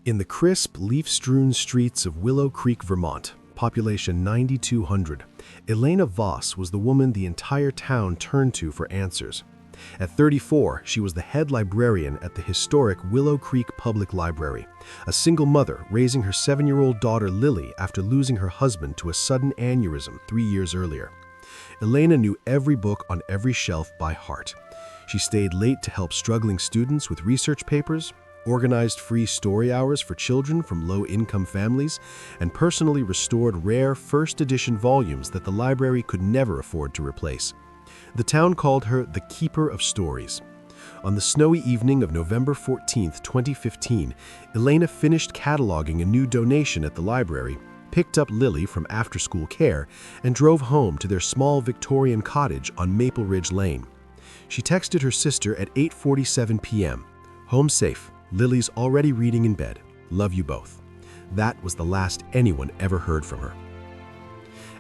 In the crisp, leaf-strewn streets of Willow Creek, Vermont, population 9,200, Elena Voss was the woman the entire town turned to for answers. At 34, she was the head librarian at the historic Willow Creek Public Library, a single mother raising her 7-year-old daughter Lily after losing her husband to a sudden aneurysm 3 years earlier. Elena knew every book on every shelf by heart. She stayed late to help struggling students with research papers, organized free story hours for children from low-income families, and personally restored rare first-edition volumes that the library could never afford to replace. The town called her the Keeper of Stories. On the snowy evening of November 14, 2015, Elena finished cataloging a new donation at the library, picked up Lily from after-school care, and drove home to their small Victorian cottage on Maple Ridge Lane. She texted her sister at 8:47 p.m. "Home safe. Lily's already reading in bed. Love you both." That was the last anyone ever heard from her.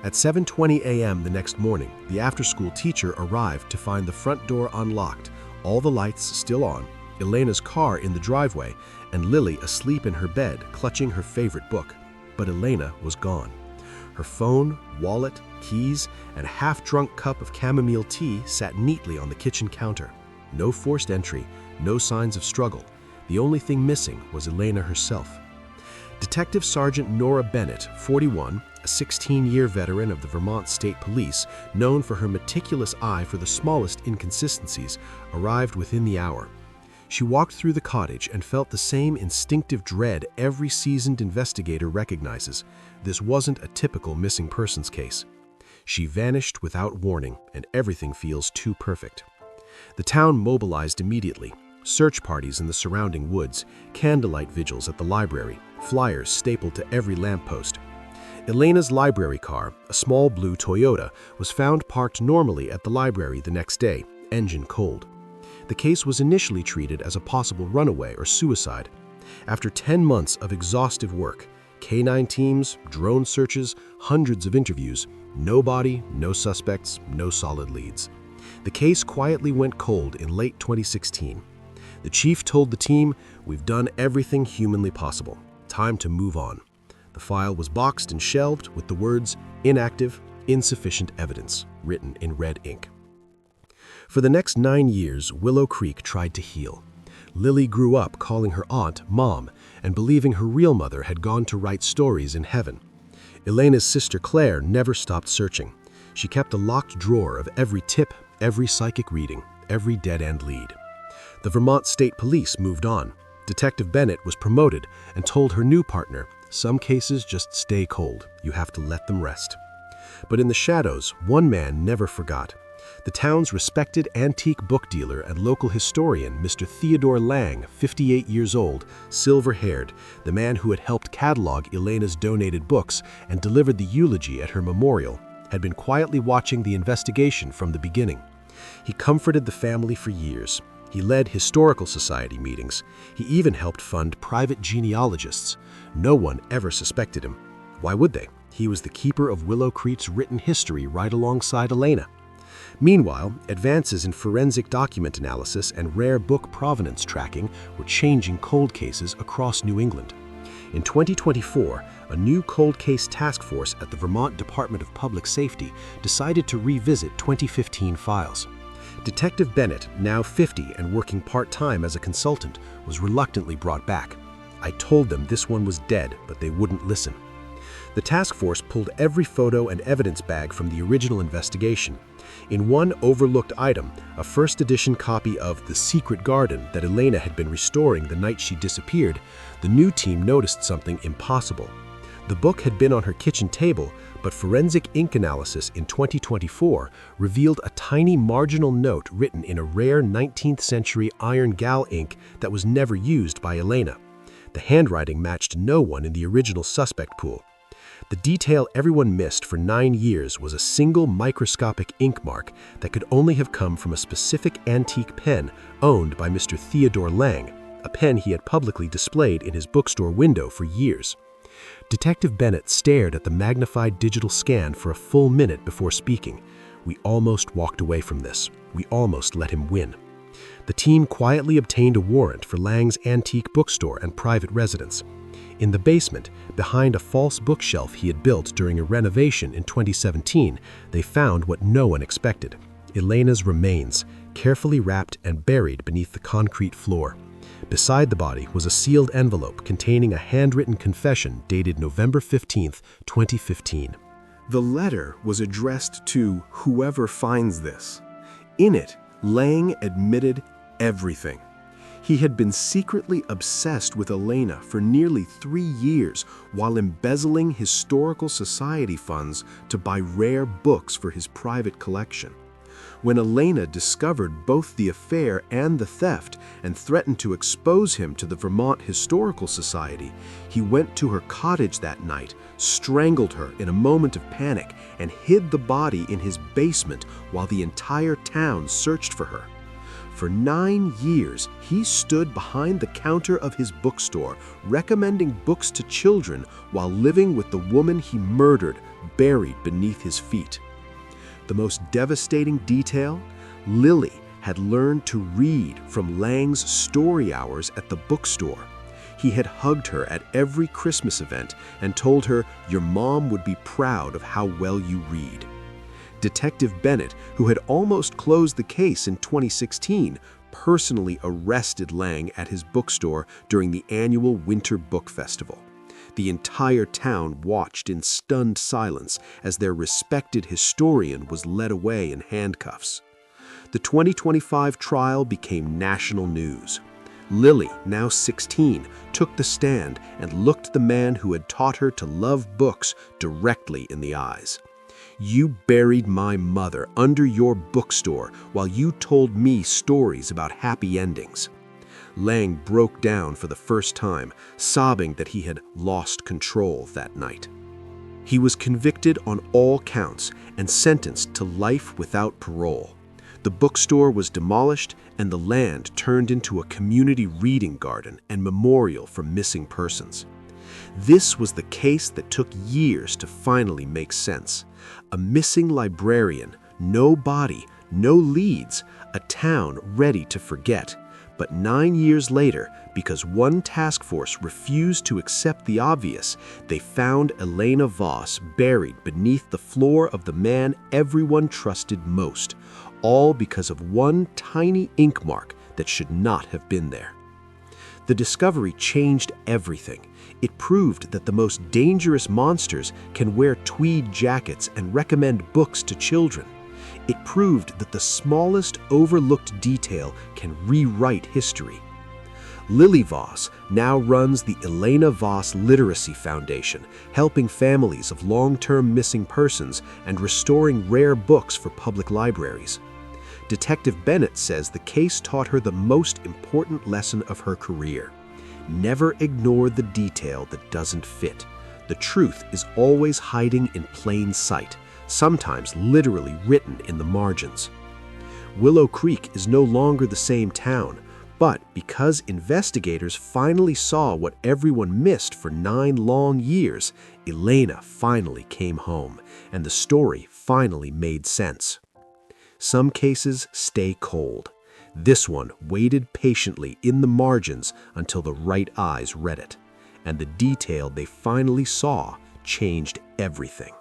At 7:20 a.m. the next morning, the after-school teacher arrived to find the front door unlocked, all the lights still on, Elena's car in the driveway, and Lily asleep in her bed, clutching her favorite book. But Elena was gone. Her phone, wallet, keys, and a half-drunk cup of chamomile tea sat neatly on the kitchen counter. No forced entry, no signs of struggle. The only thing missing was Elena herself. Detective Sergeant Nora Bennett, 41, a 16-year veteran of the Vermont State Police, known for her meticulous eye for the smallest inconsistencies, arrived within the hour. She walked through the cottage and felt the same instinctive dread every seasoned investigator recognizes. This wasn't a typical missing persons case. She vanished without warning, and everything feels too perfect. The town mobilized immediately. Search parties in the surrounding woods, candlelight vigils at the library, flyers stapled to every lamppost. Elena's library car, a small blue Toyota, was found parked normally at the library the next day, engine cold. The case was initially treated as a possible runaway or suicide. After 10 months of exhaustive work, K-9 teams, drone searches, hundreds of interviews, no body, no suspects, no solid leads. The case quietly went cold in late 2016. The chief told the team, "We've done everything humanly possible. Time to move on." The file was boxed and shelved with the words, "Inactive, insufficient evidence," written in red ink. For the next 9 years, Willow Creek tried to heal. Lily grew up calling her aunt Mom and believing her real mother had gone to write stories in heaven. Elena's sister Claire never stopped searching. She kept a locked drawer of every tip, every psychic reading, every dead-end lead. The Vermont State Police moved on. Detective Bennett was promoted and told her new partner, "Some cases just stay cold. You have to let them rest." But in the shadows, one man never forgot. The town's respected antique book dealer and local historian, Mr. Theodore Lang, 58 years old, silver-haired, the man who had helped catalog Elena's donated books and delivered the eulogy at her memorial, had been quietly watching the investigation from the beginning. He comforted the family for years. He led historical society meetings. He even helped fund private genealogists. No one ever suspected him. Why would they? He was the keeper of Willow Creek's written history right alongside Elena. Meanwhile, advances in forensic document analysis and rare book provenance tracking were changing cold cases across New England. In 2024, a new cold case task force at the Vermont Department of Public Safety decided to revisit 2015 files. Detective Bennett, now 50 and working part-time as a consultant, was reluctantly brought back. "I told them this one was dead, but they wouldn't listen." The task force pulled every photo and evidence bag from the original investigation. In one overlooked item, a first-edition copy of The Secret Garden that Elena had been restoring the night she disappeared, the new team noticed something impossible. The book had been on her kitchen table, but forensic ink analysis in 2024 revealed a tiny marginal note written in a rare 19th century iron gal ink that was never used by Elena. The handwriting matched no one in the original suspect pool. The detail everyone missed for 9 years was a single microscopic ink mark that could only have come from a specific antique pen owned by Mr. Theodore Lang, a pen he had publicly displayed in his bookstore window for years. Detective Bennett stared at the magnified digital scan for a full minute before speaking. "We almost walked away from this. We almost let him win." The team quietly obtained a warrant for Lang's antique bookstore and private residence. In the basement, behind a false bookshelf he had built during a renovation in 2017, they found what no one expected: Elena's remains, carefully wrapped and buried beneath the concrete floor. Beside the body was a sealed envelope containing a handwritten confession dated November 15, 2015. The letter was addressed to whoever finds this. In it, Lang admitted everything. He had been secretly obsessed with Elena for nearly 3 years while embezzling historical society funds to buy rare books for his private collection. When Elena discovered both the affair and the theft and threatened to expose him to the Vermont Historical Society, he went to her cottage that night, strangled her in a moment of panic, and hid the body in his basement while the entire town searched for her. For 9 years, he stood behind the counter of his bookstore, recommending books to children while living with the woman he murdered, buried beneath his feet. The most devastating detail? Lily had learned to read from Lang's story hours at the bookstore. He had hugged her at every Christmas event and told her, "Your mom would be proud of how well you read." Detective Bennett, who had almost closed the case in 2016, personally arrested Lang at his bookstore during the annual Winter Book Festival. The entire town watched in stunned silence as their respected historian was led away in handcuffs. The 2025 trial became national news. Lily, now 16, took the stand and looked the man who had taught her to love books directly in the eyes. "You buried my mother under your bookstore while you told me stories about happy endings." Lang broke down for the first time, sobbing that he had lost control that night. He was convicted on all counts and sentenced to life without parole. The bookstore was demolished and the land turned into a community reading garden and memorial for missing persons. This was the case that took years to finally make sense. A missing librarian, no body, no leads, a town ready to forget. But 9 years later, because one task force refused to accept the obvious, they found Elena Voss buried beneath the floor of the man everyone trusted most, all because of one tiny ink mark that should not have been there. The discovery changed everything. It proved that the most dangerous monsters can wear tweed jackets and recommend books to children. It proved that the smallest overlooked detail can rewrite history. Lily Voss now runs the Elena Voss Literacy Foundation, helping families of long-term missing persons and restoring rare books for public libraries. Detective Bennett says the case taught her the most important lesson of her career. Never ignore the detail that doesn't fit. The truth is always hiding in plain sight, sometimes literally written in the margins. Willow Creek is no longer the same town, but because investigators finally saw what everyone missed for 9 long years, Elena finally came home, and the story finally made sense. Some cases stay cold. This one waited patiently in the margins until the right eyes read it, and the detail they finally saw changed everything.